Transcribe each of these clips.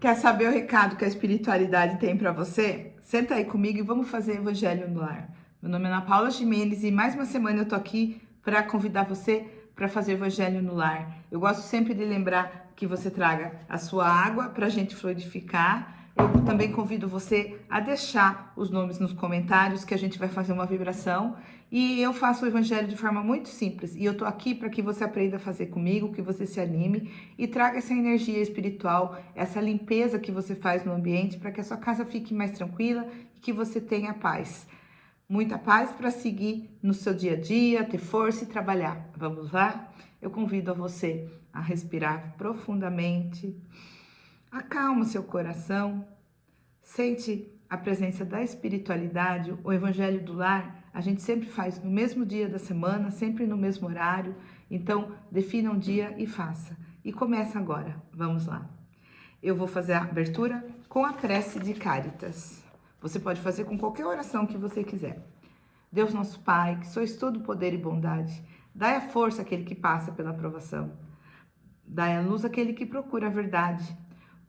Quer saber o recado que a espiritualidade tem para você? Senta aí comigo e vamos fazer Evangelho no Lar. Meu nome é Ana Paula Ximenes e mais uma semana eu tô aqui para convidar você para fazer Evangelho no Lar. Eu gosto sempre de lembrar que você traga a sua água para a gente fluidificar. Eu também convido você a deixar os nomes nos comentários, que a gente vai fazer uma vibração. E eu faço o evangelho de forma muito simples. E eu tô aqui para que você aprenda a fazer comigo, que você se anime e traga essa energia espiritual, essa limpeza que você faz no ambiente, para que a sua casa fique mais tranquila e que você tenha paz. Muita paz para seguir no seu dia a dia, ter força e trabalhar. Vamos lá? Eu convido a você a respirar profundamente. Acalma seu coração, sente a presença da espiritualidade. O Evangelho do Lar a gente sempre faz no mesmo dia da semana, sempre no mesmo horário. Então, defina um dia e faça. E começa agora. Vamos lá. Eu vou fazer a abertura com a prece de Cáritas. Você pode fazer com qualquer oração que você quiser. Deus nosso Pai, que sois todo poder e bondade, dai a força àquele que passa pela provação. Dai a luz àquele que procura a verdade.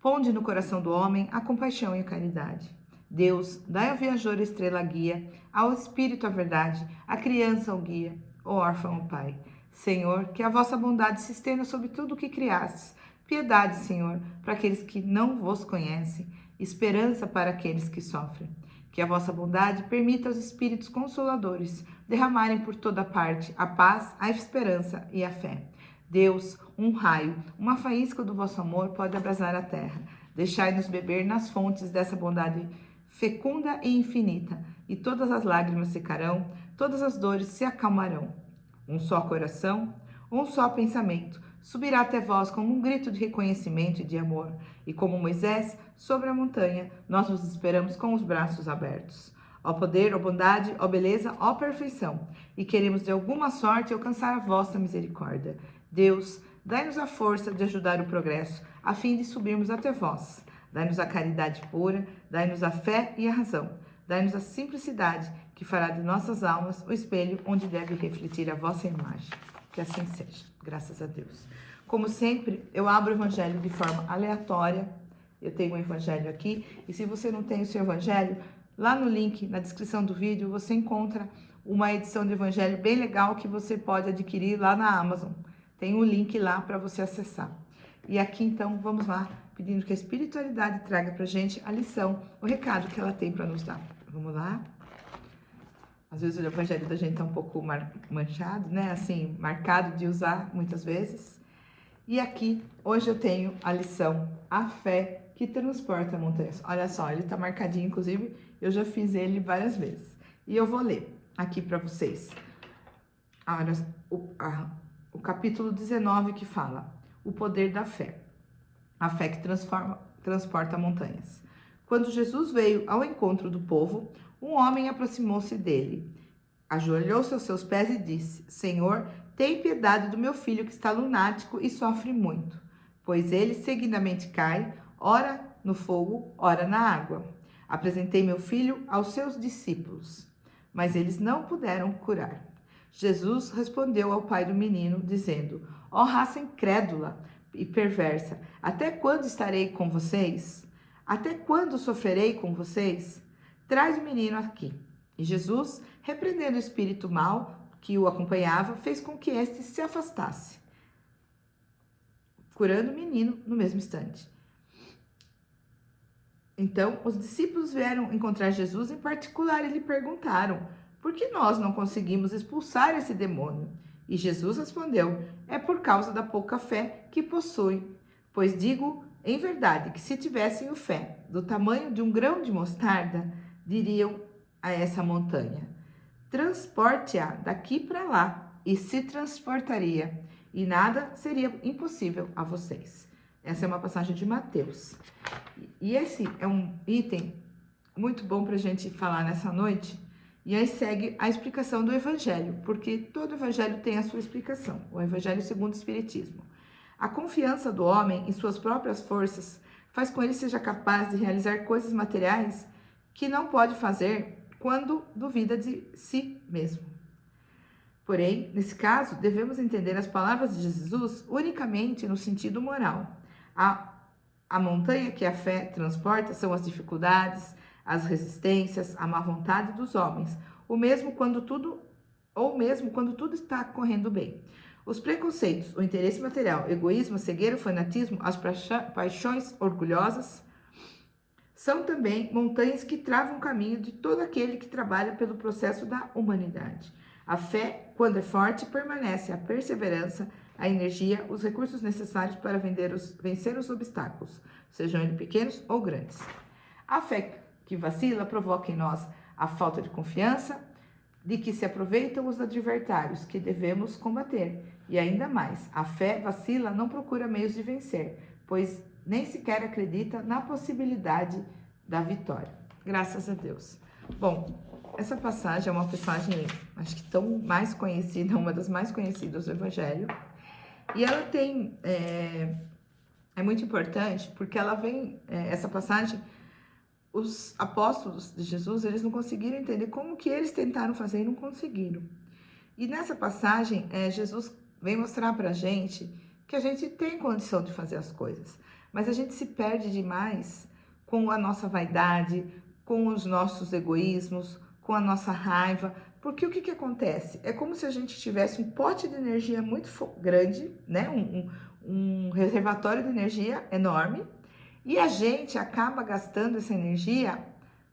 Ponde no coração do homem a compaixão e a caridade. Deus, dai ao viajor a estrela guia, ao espírito a verdade, à criança o guia, ao órfão o pai. Senhor, que a vossa bondade se estenda sobre tudo o que criastes. Piedade, Senhor, para aqueles que não vos conhecem, esperança para aqueles que sofrem. Que a vossa bondade permita aos espíritos consoladores derramarem por toda parte a paz, a esperança e a fé. Deus, um raio, uma faísca do vosso amor pode abrasar a terra. Deixai-nos beber nas fontes dessa bondade fecunda e infinita, e todas as lágrimas secarão, todas as dores se acalmarão. Um só coração, um só pensamento, subirá até vós como um grito de reconhecimento e de amor, e como Moisés, sobre a montanha, nós vos esperamos com os braços abertos. Ó poder, ó bondade, ó beleza, ó perfeição, e queremos de alguma sorte alcançar a vossa misericórdia. Deus, dai-nos a força de ajudar o progresso, a fim de subirmos até vós. Dai-nos a caridade pura, dai-nos a fé e a razão. Dai-nos a simplicidade, que fará de nossas almas o espelho onde deve refletir a vossa imagem. Que assim seja, graças a Deus. Como sempre, eu abro o evangelho de forma aleatória. Eu tenho um evangelho aqui, e se você não tem o seu evangelho, lá no link, na descrição do vídeo, você encontra uma edição de evangelho bem legal que você pode adquirir lá na Amazon. Tem um link lá para você acessar. E aqui, então, vamos lá, pedindo que a espiritualidade traga pra gente a lição, o recado que ela tem para nos dar. Vamos lá? Às vezes o evangelho da gente tá um pouco manchado, né? Assim, marcado de usar muitas vezes. E aqui, hoje eu tenho a lição, a fé que transporta montanhas. Olha só, ele tá marcadinho, inclusive, eu já fiz ele várias vezes. E eu vou ler aqui para vocês. Olha, o capítulo 19 que fala o poder da fé. A fé que transporta montanhas. Quando Jesus veio ao encontro do povo, um homem aproximou-se dele, ajoelhou-se aos seus pés e disse: Senhor, tem piedade do meu filho que está lunático e sofre muito, pois ele seguidamente cai, ora no fogo, ora na água. Apresentei meu filho aos seus discípulos, mas eles não puderam curar. Jesus respondeu ao pai do menino, dizendo: Ó raça incrédula e perversa, até quando estarei com vocês? Até quando sofrerei com vocês? Traz o menino aqui. E Jesus, repreendendo o espírito mau que o acompanhava, fez com que este se afastasse, curando o menino no mesmo instante. Então, os discípulos vieram encontrar Jesus em particular e lhe perguntaram: por que nós não conseguimos expulsar esse demônio? E Jesus respondeu: é por causa da pouca fé que possui. Pois digo em verdade que se tivessem fé do tamanho de um grão de mostarda, diriam a essa montanha: transporte-a daqui para lá, e se transportaria, e nada seria impossível a vocês. Essa é uma passagem de Mateus. E esse é um item muito bom para a gente falar nessa noite. E aí segue a explicação do Evangelho, porque todo Evangelho tem a sua explicação, o Evangelho segundo o Espiritismo. A confiança do homem em suas próprias forças faz com que ele seja capaz de realizar coisas materiais que não pode fazer quando duvida de si mesmo. Porém, nesse caso, devemos entender as palavras de Jesus unicamente no sentido moral. A montanha que a fé transporta são as dificuldades, as resistências, a má vontade dos homens, ou mesmo quando tudo está correndo bem. Os preconceitos, o interesse material, egoísmo, cegueira, fanatismo, as paixões orgulhosas, são também montanhas que travam o caminho de todo aquele que trabalha pelo processo da humanidade. A fé, quando é forte, permanece a perseverança, a energia, os recursos necessários para vencer os obstáculos, sejam eles pequenos ou grandes. A fé que vacila provoca em nós a falta de confiança, de que se aproveitam os adversários que devemos combater. E ainda mais, a fé vacila não procura meios de vencer, pois nem sequer acredita na possibilidade da vitória. Graças a Deus. Bom, essa passagem é uma passagem, acho que tão mais conhecida, uma das mais conhecidas do Evangelho. E ela tem, é muito importante, porque ela vem, essa passagem, os apóstolos de Jesus, eles não conseguiram entender como que eles tentaram fazer e não conseguiram. E nessa passagem, Jesus vem mostrar pra gente que a gente tem condição de fazer as coisas, mas a gente se perde demais com a nossa vaidade, com os nossos egoísmos, com a nossa raiva, porque o que acontece? É como se a gente tivesse um pote de energia muito grande, né? Um reservatório de energia enorme, e a gente acaba gastando essa energia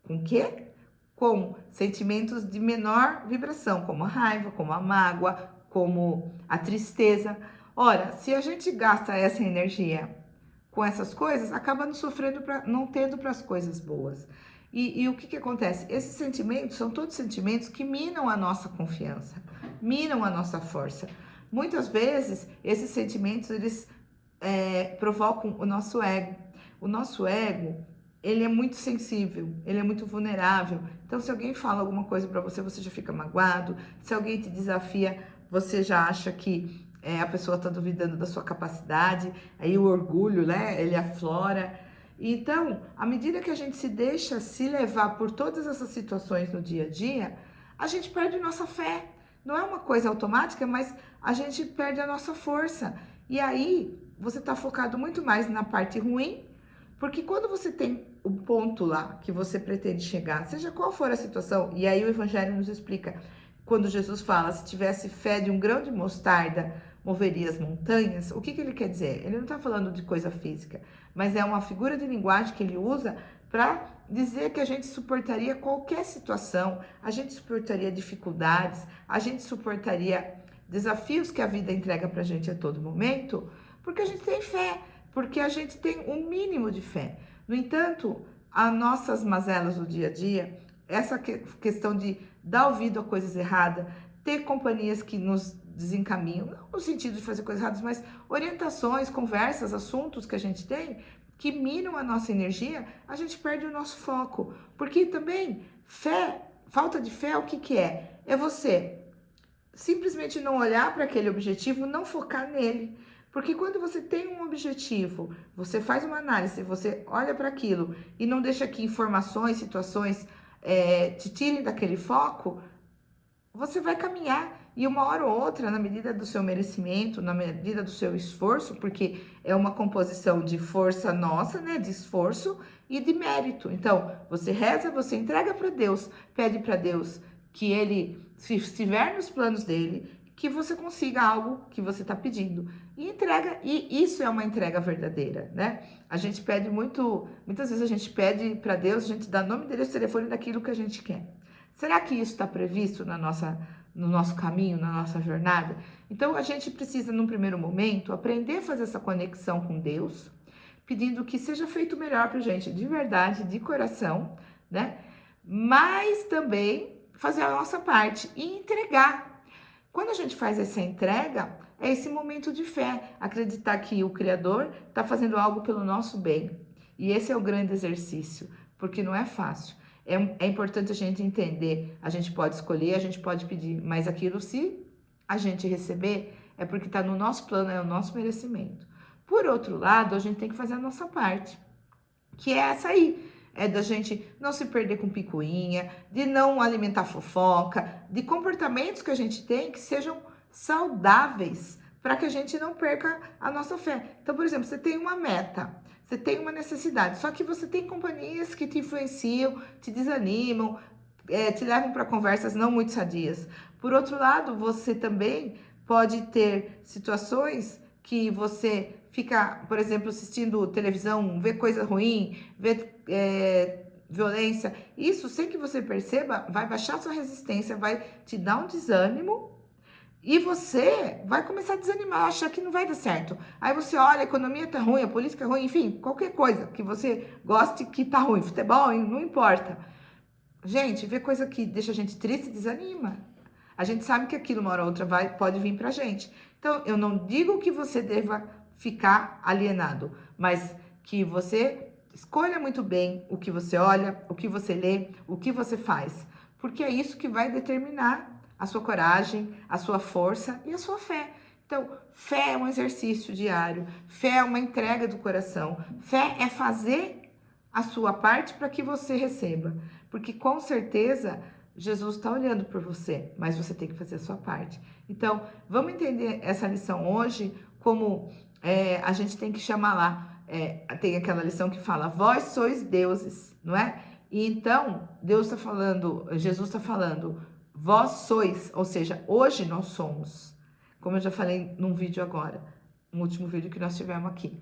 com o quê? Com sentimentos de menor vibração, como a raiva, como a mágoa, como a tristeza. Ora, se a gente gasta essa energia com essas coisas, acaba não sofrendo, não tendo para as coisas boas. E o que acontece? Esses sentimentos são todos sentimentos que minam a nossa confiança, minam a nossa força. Muitas vezes, esses sentimentos, eles provocam o nosso ego. O nosso ego, ele é muito sensível, ele é muito vulnerável. Então, se alguém fala alguma coisa para você, você já fica magoado. Se alguém te desafia, você já acha que a pessoa está duvidando da sua capacidade. Aí o orgulho, né? Ele aflora. Então, à medida que a gente se deixa se levar por todas essas situações no dia a dia, a gente perde nossa fé. Não é uma coisa automática, mas a gente perde a nossa força. E aí, você está focado muito mais na parte ruim, porque quando você tem o ponto lá que você pretende chegar, seja qual for a situação, e aí o Evangelho nos explica, quando Jesus fala, se tivesse fé de um grão de mostarda, moveria as montanhas, o que ele quer dizer? Ele não está falando de coisa física, mas é uma figura de linguagem que ele usa para dizer que a gente suportaria qualquer situação, a gente suportaria dificuldades, a gente suportaria desafios que a vida entrega para a gente a todo momento, porque a gente tem fé, porque a gente tem um mínimo de fé. No entanto, as nossas mazelas do dia a dia, essa questão de dar ouvido a coisas erradas, ter companhias que nos desencaminham, não no sentido de fazer coisas erradas, mas orientações, conversas, assuntos que a gente tem, que minam a nossa energia, a gente perde o nosso foco. Porque também, falta de fé, o que é? É você simplesmente não olhar para aquele objetivo, não focar nele. Porque quando você tem um objetivo, você faz uma análise, você olha para aquilo e não deixa que informações, situações te tirem daquele foco, você vai caminhar e uma hora ou outra, na medida do seu merecimento, na medida do seu esforço, porque é uma composição de força nossa, né, de esforço e de mérito. Então, você reza, você entrega para Deus, pede para Deus que Ele, se estiver nos planos dele, que você consiga algo que você está pedindo. E entrega, e isso é uma entrega verdadeira, né? A gente pede muitas vezes a gente pede para Deus, a gente dá nome, endereço, telefone daquilo que a gente quer. Será que isso está previsto no nosso caminho, na nossa jornada? Então, a gente precisa, num primeiro momento, aprender a fazer essa conexão com Deus, pedindo que seja feito melhor para a gente, de verdade, de coração, né? Mas também fazer a nossa parte e entregar. Quando a gente faz essa entrega, é esse momento de fé, acreditar que o Criador está fazendo algo pelo nosso bem. E esse é o grande exercício, porque não é fácil. É importante a gente entender, a gente pode escolher, a gente pode pedir, mas aquilo, se a gente receber, é porque está no nosso plano, é o nosso merecimento. Por outro lado, a gente tem que fazer a nossa parte, que é essa aí. É da gente não se perder com picuinha, de não alimentar fofoca, de comportamentos que a gente tem que sejam saudáveis, para que a gente não perca a nossa fé. Então, por exemplo, você tem uma meta, Você tem uma necessidade, só que você tem companhias que te influenciam, te desanimam, te levam para conversas não muito sadias. Por outro lado, você também pode ter situações que você fica, por exemplo, assistindo televisão, vê coisa ruim, vê violência. Isso, sem que você perceba, vai baixar sua resistência, vai te dar um desânimo e você vai começar a desanimar, achar que não vai dar certo. Aí você olha, a economia tá ruim, a política é ruim, enfim, qualquer coisa que você goste que tá ruim, futebol, não importa. Gente, ver coisa que deixa a gente triste, desanima. A gente sabe que aquilo uma hora ou outra pode vir pra gente. Então, eu não digo que você deva ficar alienado, mas que você escolha muito bem o que você olha, o que você lê, o que você faz, porque é isso que vai determinar a sua coragem, a sua força e a sua fé. Então, fé é um exercício diário, fé é uma entrega do coração, fé é fazer a sua parte para que você receba, porque com certeza Jesus está olhando por você, mas você tem que fazer a sua parte. Então, vamos entender essa lição hoje como a gente tem que chamar lá, tem aquela lição que fala, vós sois deuses, não é? E então, Deus está falando, Jesus está falando, vós sois, ou seja, hoje nós somos, como eu já falei num vídeo agora, no último vídeo que nós tivemos aqui.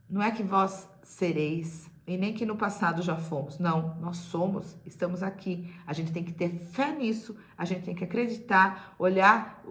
Não é que vós sereis, e nem que no passado já fomos. Não, nós somos, estamos aqui. A gente tem que ter fé nisso, a gente tem que acreditar, olhar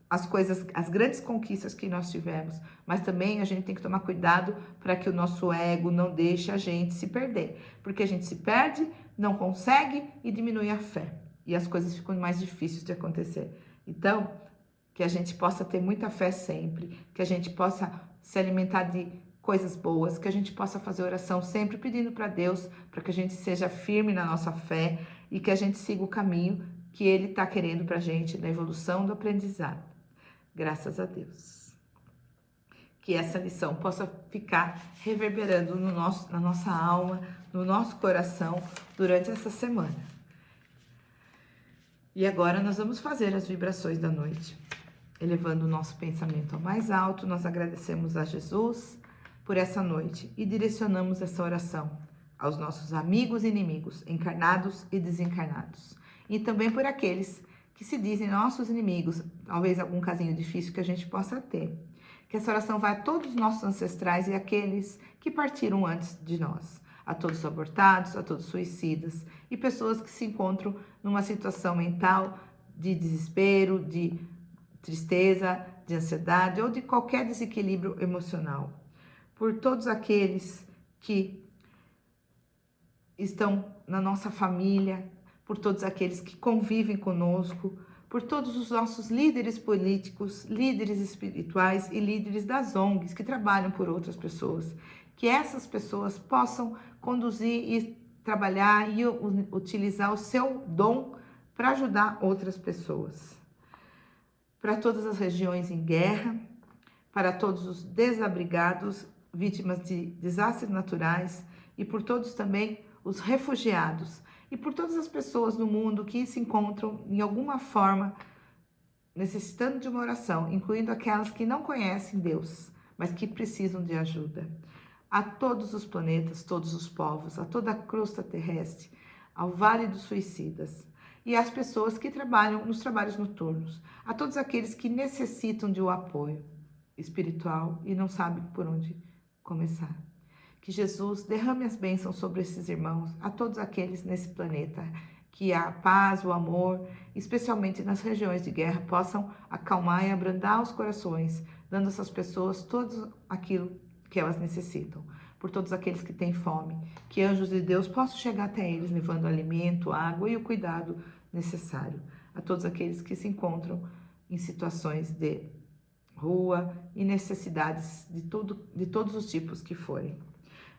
as coisas, as grandes conquistas que nós tivemos, mas também a gente tem que tomar cuidado para que o nosso ego não deixe a gente se perder, porque a gente se perde, não consegue e diminui a fé, e as coisas ficam mais difíceis de acontecer. Então, que a gente possa ter muita fé sempre, que a gente possa se alimentar de coisas boas, que a gente possa fazer oração sempre pedindo para Deus, para que a gente seja firme na nossa fé e que a gente siga o caminho que Ele está querendo para a gente na evolução do aprendizado. Graças a Deus. Que essa lição possa ficar reverberando na nossa alma, no nosso coração durante essa semana. E agora nós vamos fazer as vibrações da noite. Elevando o nosso pensamento ao mais alto, nós agradecemos a Jesus por essa noite e direcionamos essa oração aos nossos amigos e inimigos, encarnados e desencarnados, e também por aqueles que se dizem nossos inimigos, talvez algum casinho difícil que a gente possa ter. Que essa oração vai a todos os nossos ancestrais e aqueles que partiram antes de nós, a todos os abortados, a todos os suicidas e pessoas que se encontram numa situação mental de desespero, de tristeza, de ansiedade ou de qualquer desequilíbrio emocional. Por todos aqueles que estão na nossa família, por todos aqueles que convivem conosco, por todos os nossos líderes políticos, líderes espirituais e líderes das ONGs que trabalham por outras pessoas. Que essas pessoas possam conduzir e trabalhar e utilizar o seu dom para ajudar outras pessoas. Para todas as regiões em guerra, para todos os desabrigados, vítimas de desastres naturais e por todos também os refugiados e por todas as pessoas no mundo que se encontram em alguma forma necessitando de uma oração, incluindo aquelas que não conhecem Deus, mas que precisam de ajuda. A todos os planetas, todos os povos, a toda a crosta terrestre, ao Vale dos Suicidas e às pessoas que trabalham nos trabalhos noturnos, a todos aqueles que necessitam de um apoio espiritual e não sabem por onde começar. Que Jesus derrame as bênçãos sobre esses irmãos, a todos aqueles nesse planeta, que a paz, o amor, especialmente nas regiões de guerra, possam acalmar e abrandar os corações, dando a essas pessoas tudo aquilo que elas necessitam. Por todos aqueles que têm fome, que anjos de Deus possam chegar até eles, levando alimento, água e o cuidado necessário. A todos aqueles que se encontram em situações de rua e necessidades de todos os tipos que forem.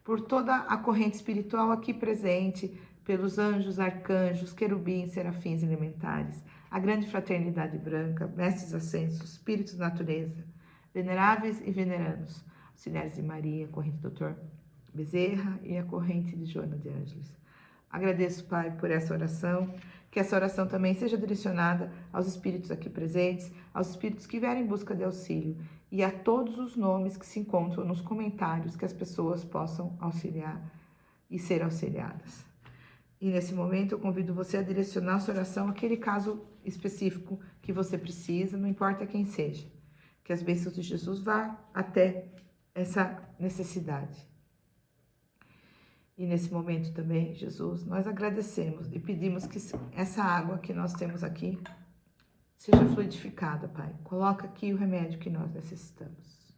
Por toda a corrente espiritual aqui presente, pelos anjos, arcanjos, querubins, serafins elementares, a grande fraternidade branca, mestres ascensos, espíritos da natureza, veneráveis e venerandos, auxiliares de Maria, corrente do Dr. Bezerra e a corrente de Joana de Ângeles. Agradeço, Pai, por essa oração, que essa oração também seja direcionada aos espíritos aqui presentes, aos espíritos que vierem em busca de auxílio, e a todos os nomes que se encontram nos comentários que as pessoas possam auxiliar e ser auxiliadas. E nesse momento eu convido você a direcionar a sua oração àquele caso específico que você precisa, não importa quem seja. Que as bênçãos de Jesus vá até essa necessidade. E nesse momento também, Jesus, nós agradecemos e pedimos que essa água que nós temos aqui seja fluidificada, Pai. Coloca aqui o remédio que nós necessitamos.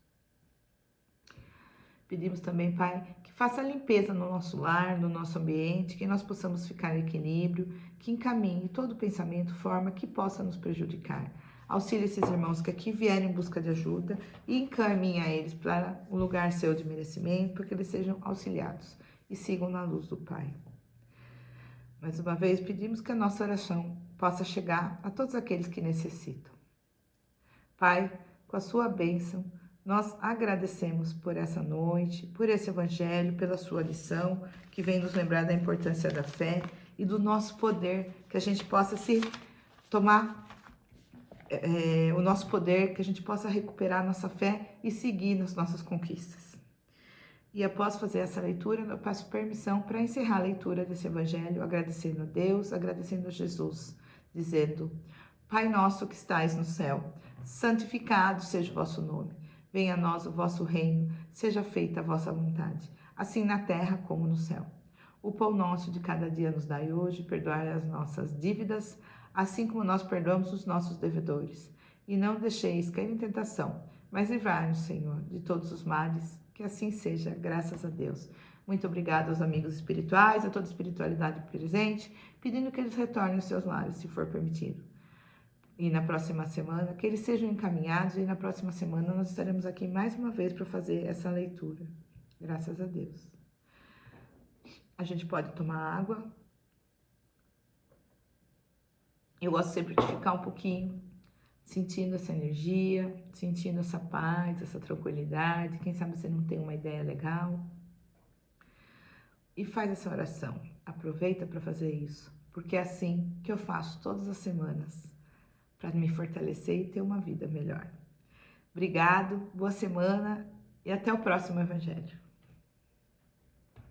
Pedimos também, Pai, que faça a limpeza no nosso lar, no nosso ambiente, que nós possamos ficar em equilíbrio, que encaminhe todo pensamento, forma que possa nos prejudicar. Auxilie esses irmãos que aqui vierem em busca de ajuda e encaminhe a eles para um lugar seu de merecimento, para que eles sejam auxiliados e sigam na luz do Pai. Mais uma vez, pedimos que a nossa oração possa chegar a todos aqueles que necessitam. Pai, com a sua bênção, nós agradecemos por essa noite, por esse evangelho, pela sua lição, que vem nos lembrar da importância da fé e do nosso poder, que a gente possa se tomar o nosso poder, que a gente possa recuperar nossa fé e seguir nas nossas conquistas. E após fazer essa leitura, eu peço permissão para encerrar a leitura desse evangelho, agradecendo a Deus, agradecendo a Jesus, dizendo: Pai nosso que estais no céu, santificado seja o vosso nome. Venha a nós o vosso reino, seja feita a vossa vontade, assim na terra como no céu. O pão nosso de cada dia nos dai hoje, perdoai as nossas dívidas, assim como nós perdoamos os nossos devedores. E não deixeis cair em tentação, mas livrai-nos, Senhor, de todos os males. Que assim seja, graças a Deus. Muito obrigada aos amigos espirituais, a toda a espiritualidade presente, pedindo que eles retornem aos seus lares, se for permitido. E na próxima semana, que eles sejam encaminhados, e na próxima semana nós estaremos aqui mais uma vez para fazer essa leitura. Graças a Deus. A gente pode tomar água. Eu gosto sempre de ficar um pouquinho sentindo essa energia, sentindo essa paz, essa tranquilidade. Quem sabe você não tem uma ideia legal. E faz essa oração. Aproveita para fazer isso, porque é assim que eu faço todas as semanas, para me fortalecer e ter uma vida melhor. Obrigado, boa semana e até o próximo Evangelho.